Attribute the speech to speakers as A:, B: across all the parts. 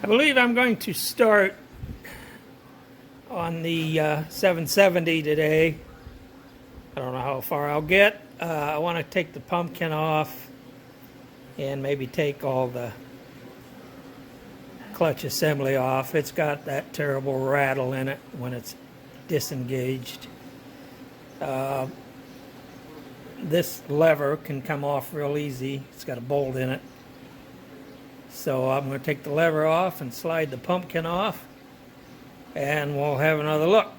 A: I believe I'm going to start on the 770 today. I don't know how far I'll get. I want to take the pumpkin off and maybe take all the clutch assembly off. It's got that terrible rattle in it when it's disengaged. This lever can come off real easy. It's got a bolt in it. So I'm going to take the lever off and slide the pumpkin off, and we'll have another look.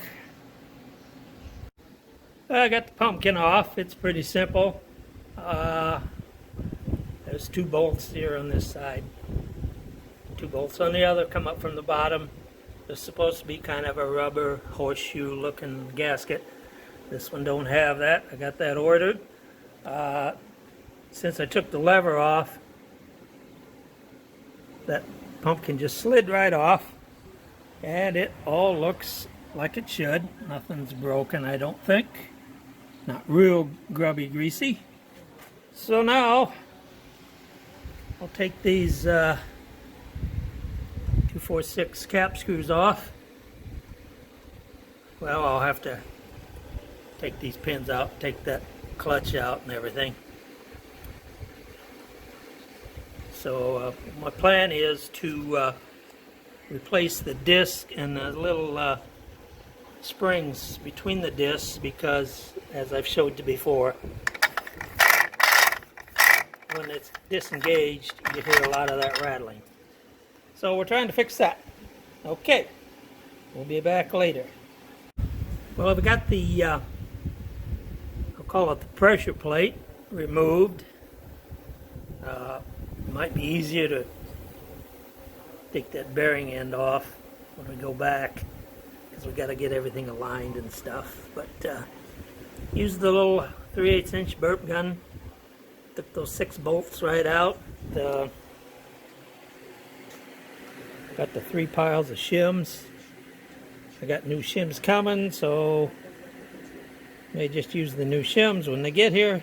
A: I got the pumpkin off. It's pretty simple. There's two bolts here on this side. Two bolts on the other come up from the bottom. There's supposed to be kind of a rubber horseshoe looking gasket. This one don't have that. I got that ordered. Since I took the lever off, that pumpkin just slid right off, and it all looks like it should. Nothing's broken, I don't think. Not real grubby greasy. So now I'll take these 246 cap screws off. Well, I'll have to take these pins out, take that clutch out and everything. So my plan is to replace the disc and the little springs between the discs, because as I've showed you before, when it's disengaged you hear a lot of that rattling. So we're trying to fix that. Okay, we'll be back later. Well, I've got the I'll call it the pressure plate removed. It might be easier to take that bearing end off when we go back, because we got to get everything aligned and stuff. But use the little 3/8 inch burp gun. Took those 6 bolts right out. Got the 3 piles of shims. I got new shims coming, so may just use the new shims when they get here.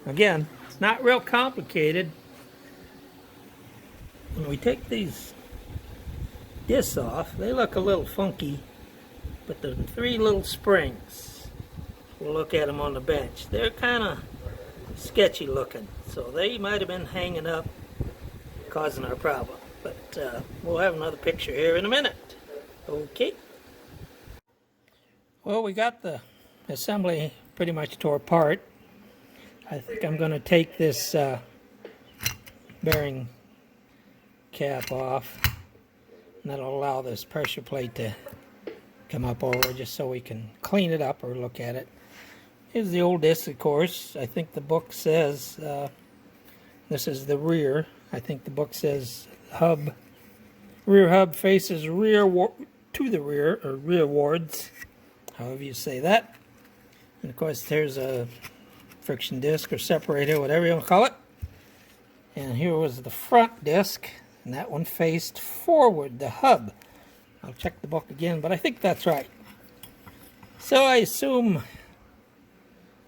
A: Again, it's not real complicated. When we take these discs off, they look a little funky, but the 3 little springs, we'll look at them on the bench, they're kind of sketchy looking, so they might have been hanging up causing our problem. But we'll have another picture here in a minute. Okay. Well, we got the assembly pretty much tore apart. I think I'm going to take this bearing cap off, and that'll allow this pressure plate to come up over, just so we can clean it up or look at it. Here's the old disc, of course. I think the book says this is the rear. I think the book says hub. Rear hub faces rear to the rear, or rearwards, however you say that. And of course there's a friction disc or separator, whatever you want to call it. And here was the front disc, and that one faced forward, the hub. I'll check the book again, but I think that's right. So I assume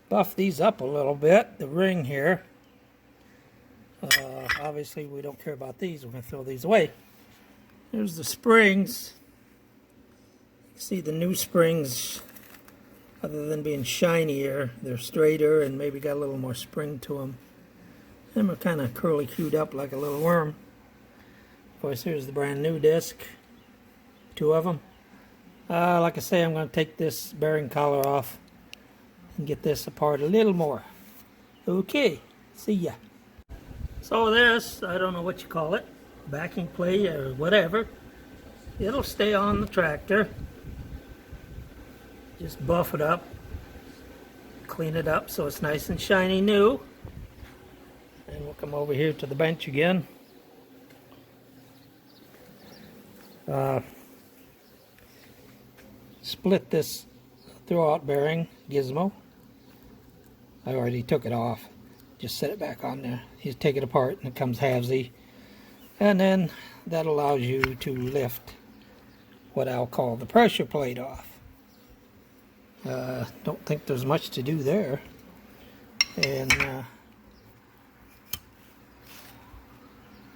A: buff these up a little bit, the ring here. Obviously we don't care about these, we're going to throw these away. There's the springs. You can see the new springs, other than being shinier, they're straighter and maybe got a little more spring to them. And they're kind of curly queued up like a little worm. Of course, here's the brand new disc. 2 of them. Like I say, I'm going to take this bearing collar off and get this apart a little more. Okay, see ya. So this, I don't know what you call it, backing plate or whatever, it'll stay on the tractor. Just buff it up, clean it up so it's nice and shiny new. And we'll come over here to the bench again. Split this throwout bearing gizmo. I already took it off. Just set it back on there. You take it apart and it comes halvesy. And then that allows you to lift what I'll call the pressure plate off. Don't think there's much to do there. And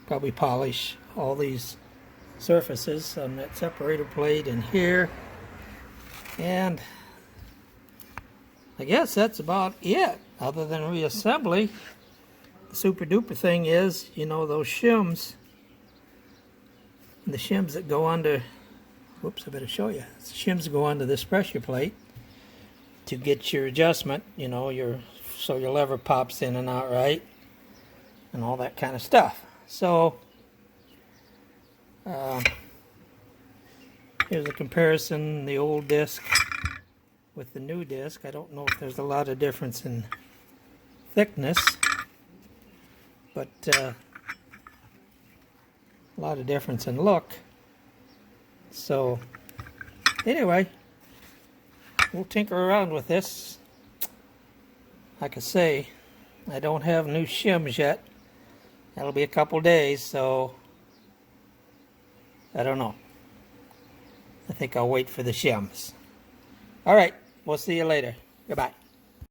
A: probably polish all these surfaces on that separator plate in here. And I guess that's about it, other than reassembly. The super duper thing is, you know, those shims, the shims that go under, whoops, I better show you. The shims that go under this pressure plate to get your adjustment, you know, so your lever pops in and out right, and all that kind of stuff. So here's a comparison, the old disc with the new disc. I don't know if there's a lot of difference in thickness, but a lot of difference in look. So anyway, we'll tinker around with this. Like I say, I don't have new shims yet. That'll be a couple days, so I don't know. I think I'll wait for the shims. All right, we'll see you later. Goodbye.